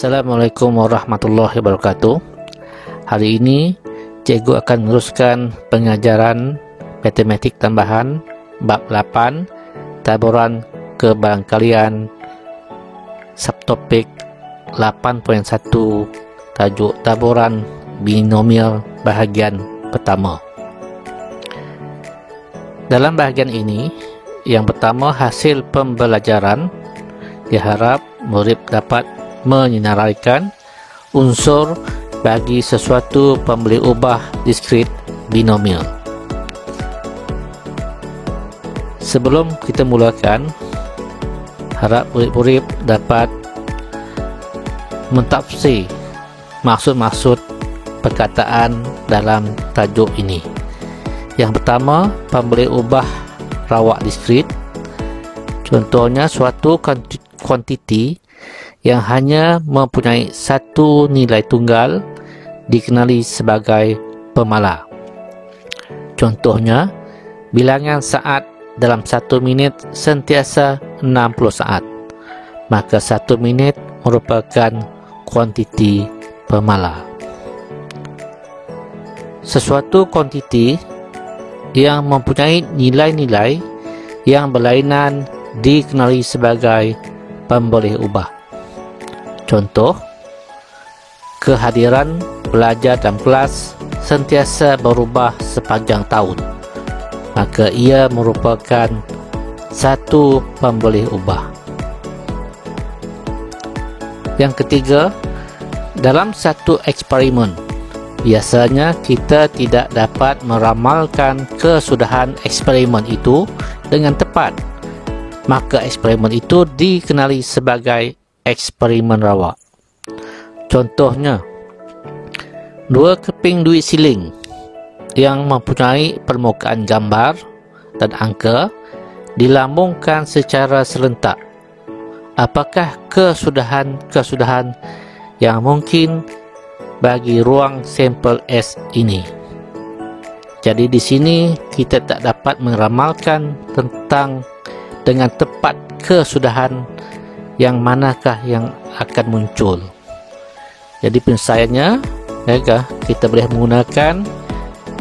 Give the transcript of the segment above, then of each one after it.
Assalamualaikum warahmatullahi wabarakatuh. Hari ini cikgu akan meneruskan pengajaran matematik tambahan bab 8 taburan kebarangkalian subtopik 8.1 tajuk taburan binomial bahagian pertama. Dalam bahagian ini, yang pertama hasil pembelajaran diharap murid dapat menyinaraikan unsur bagi sesuatu pembeli ubah diskrit binomial. Sebelum kita mulakan, harap murid-murid dapat mentafsir maksud-maksud perkataan dalam tajuk ini. Yang pertama, pembeli ubah rawak diskrit. Contohnya suatu kuantiti yang hanya mempunyai satu nilai tunggal dikenali sebagai pemala. Contohnya, bilangan saat dalam 1 minit sentiasa 60 saat. Maka 1 minit merupakan kuantiti pemala. Sesuatu kuantiti yang mempunyai nilai-nilai yang berlainan dikenali sebagai pemboleh ubah. Contoh, kehadiran pelajar dalam kelas sentiasa berubah sepanjang tahun, maka ia merupakan satu pemboleh ubah. Yang ketiga, dalam satu eksperimen, biasanya kita tidak dapat meramalkan kesudahan eksperimen itu dengan tepat, maka eksperimen itu dikenali sebagai eksperimen rawak. Contohnya, 2 keping duit siling yang mempunyai permukaan gambar dan angka dilambungkan secara serentak. Apakah kesudahan yang mungkin bagi ruang sampel S ini? Jadi di sini kita tak dapat meramalkan tentang dengan tepat kesudahan yang manakah yang akan muncul. Jadi penyelesaiannya, kita boleh menggunakan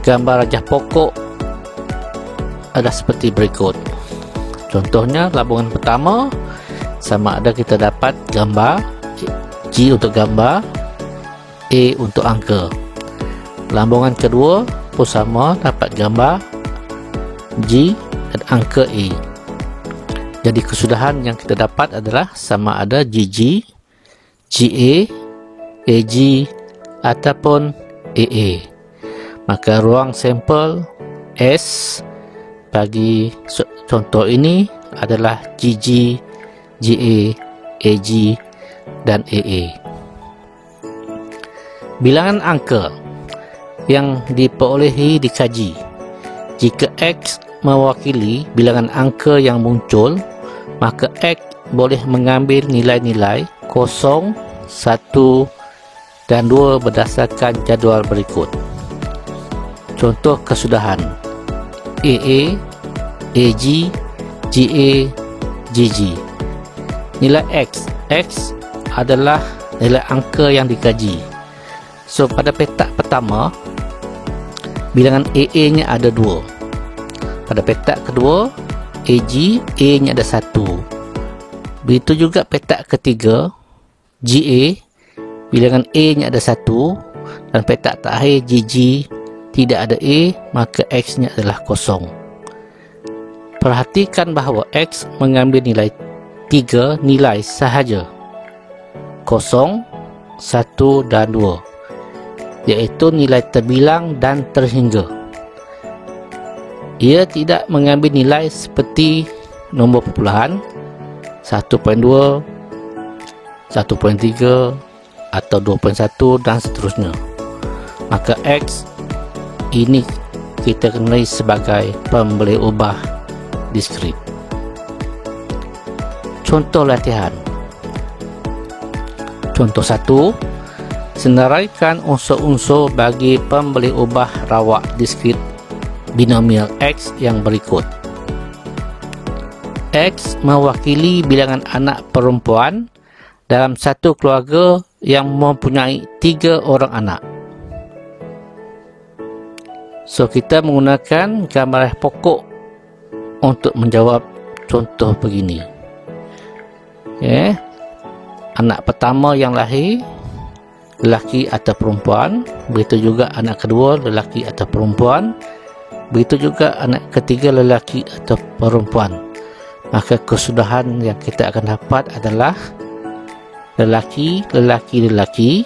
gambar rajah pokok adalah seperti berikut. Contohnya, lambungan pertama sama ada kita dapat gambar G untuk gambar, A untuk angka. Lambungan kedua pun sama, dapat gambar G dan angka A. Jadi kesudahan yang kita dapat adalah sama ada GG, GA, AG ataupun AA. Maka ruang sampel S bagi contoh ini adalah GG, GA, AG dan AA. Bilangan angka yang diperolehi dikaji. Jika X mewakili bilangan angka yang muncul, maka X boleh mengambil nilai-nilai 0, 1 dan 2 berdasarkan jadual berikut. Contoh kesudahan: AA, AG, GA, GG. Nilai X adalah nilai angka yang dikaji. So pada petak pertama, bilangan AA nya ada 2. Pada petak kedua, AG, A-nya ada 1. Begitu juga petak ketiga, GA, bilangan A-nya ada 1. Dan petak terakhir, GG, tidak ada A, maka X-nya adalah 0. Perhatikan bahawa X mengambil nilai 3 nilai sahaja, 0, 1 dan 2, iaitu nilai terbilang dan terhingga. Ia tidak mengambil nilai seperti nombor perpuluhan 1.2, 1.3 atau 2.1 dan seterusnya. Maka X ini kita kenali sebagai pembeli ubah diskrit. Contoh latihan. Contoh 1, senaraikan unsur-unsur bagi pembeli ubah rawak diskrit binomial X yang berikut. X mewakili bilangan anak perempuan dalam satu keluarga yang mempunyai 3 orang anak. So, kita menggunakan gambaran pokok untuk menjawab contoh begini. Okay. Anak pertama yang lahir, lelaki atau perempuan. Begitu juga anak kedua, lelaki atau perempuan. Begitu juga anak ketiga, lelaki atau perempuan. Maka kesudahan yang kita akan dapat adalah lelaki, lelaki, lelaki,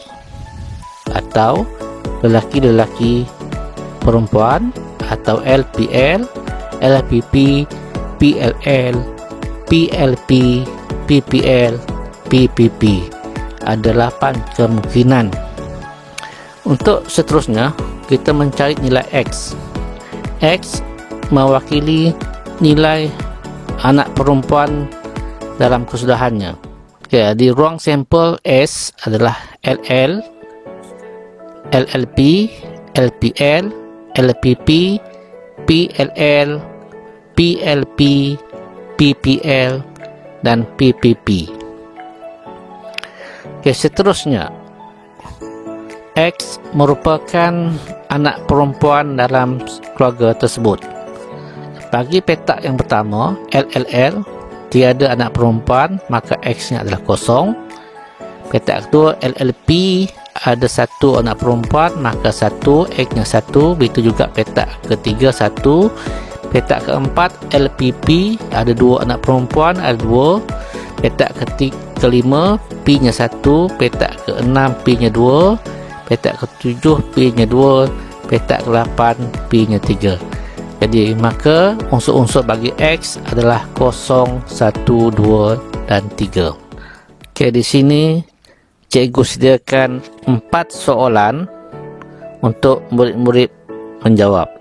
atau lelaki, lelaki, perempuan, atau LPL, LPP, PLL, PLP, PPL, PPP. Ada 8 kemungkinan. Untuk seterusnya, kita mencari nilai X. X mewakili nilai anak perempuan dalam kesudahannya. Okay, di ruang sampel S adalah LL, LLP, LPL, LPP, PLL, PLP, PPL, dan PPP. Okay, seterusnya, X merupakan anak perempuan dalam keluarga tersebut. Bagi petak yang pertama, LLL, tiada anak perempuan, maka X-nya adalah kosong. Petak kedua, LLP, ada 1 anak perempuan, maka 1, X-nya 1. Begitu juga petak ketiga, 1. Petak keempat, LPP, ada 2 anak perempuan, ada 2. Petak kelima, P-nya 1. Petak keenam, P-nya 2. Petak ketujuh, P-nya 2. Petak ke-8, P-nya 3. Jadi, maka unsur-unsur bagi X adalah 0, 1, 2, dan 3. Okey, di sini cikgu sediakan 4 soalan untuk murid-murid menjawab.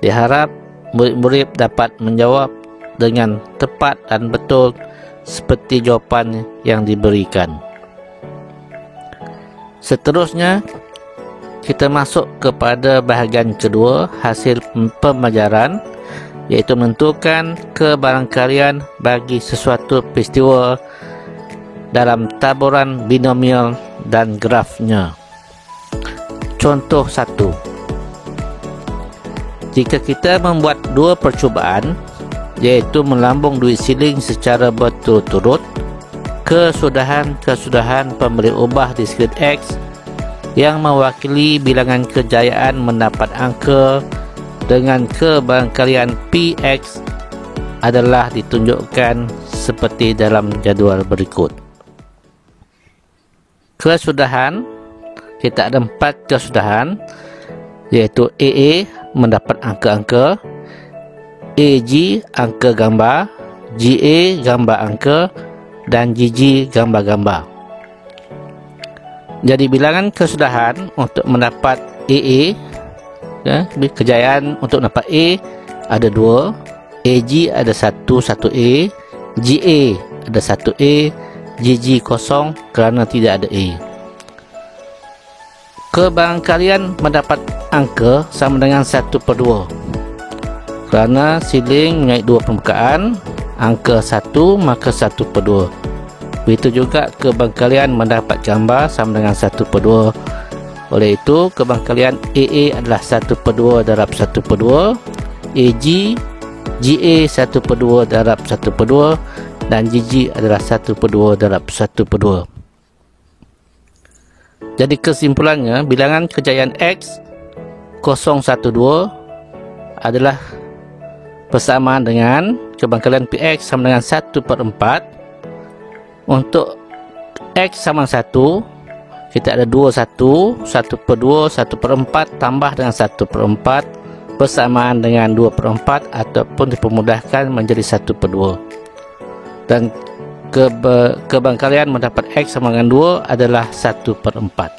Diharap murid-murid dapat menjawab dengan tepat dan betul seperti jawapan yang diberikan. Seterusnya, kita masuk kepada bahagian kedua, hasil pembelajaran, iaitu menentukan kebarangkalian bagi sesuatu peristiwa dalam taburan binomial dan grafnya. Contoh 1. Jika kita membuat 2 percubaan, iaitu melambung duit siling secara berturut-turut, kesudahan pemberi ubah di skrin X yang mewakili bilangan kejayaan mendapat angka dengan kebarangkalian PX adalah ditunjukkan seperti dalam jadual berikut. Kesudahan, kita ada 4 kesudahan, iaitu AA mendapat angka-angka, AG angka gambar, GA gambar angka, dan GG gambar-gambar. Jadi bilangan kesudahan untuk mendapat AA, ya, kejayaan untuk mendapat A ada 2, AG ada 1A, GA ada 1A, GG kosong kerana tidak ada A. Kebarangkalian mendapat angka sama dengan 1/2. Kerana siling mempunyai 2 permukaan, angka 1 maka 1/2. Begitu juga kebarangkalian mendapat gambar sama dengan 1/2. Oleh itu, kebarangkalian AA adalah 1/2 darab 1/2, AG, GA 1/2 darab 1/2, dan GG adalah 1/2 darab 1/2. Jadi kesimpulannya, bilangan kejayaan X 012 adalah persamaan dengan kebarangkalian PX sama dengan 1/4. Untuk X sama 1, kita ada 21, 1/2, 1/4 tambah dengan 1/4 persamaan dengan 2/4 ataupun dipermudahkan menjadi 1/2. Dan kebarangkalian mendapat X sama dengan 2 adalah 1/4.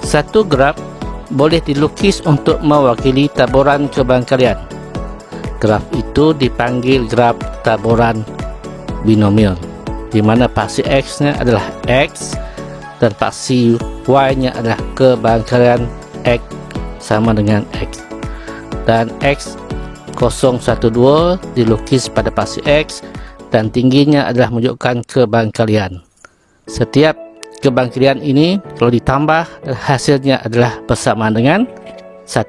Satu graf boleh dilukis untuk mewakili taburan kebarangkalian. Graf itu dipanggil graf taburan binomial, di mana paksi X-nya adalah X dan paksi Y-nya adalah kebarangkalian X sama dengan X. Dan X 012 dilukis pada paksi X dan tingginya adalah menunjukkan kebangkalian. Setiap kebangkalian ini kalau ditambah, hasilnya adalah bersamaan dengan 1.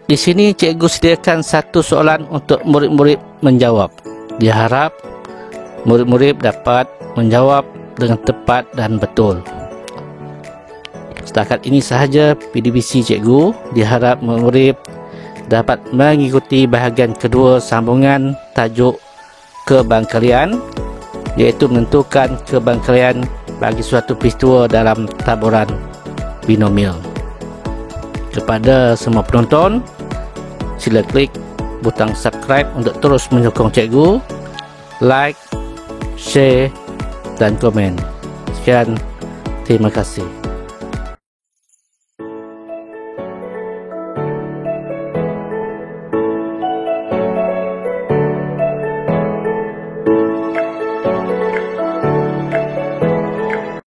Di sini cikgu sediakan satu soalan untuk murid-murid menjawab. Diharap murid-murid dapat menjawab dengan tepat dan betul. Setakat ini sahaja PDBC cikgu. Diharap murid dapat mengikuti bahagian kedua sambungan tajuk kebangkalian, iaitu menentukan kebangkalian bagi suatu peristiwa dalam taburan binomial. Kepada semua penonton, sila klik butang subscribe untuk terus menyokong cikgu, like, share dan komen. Sekian, terima kasih.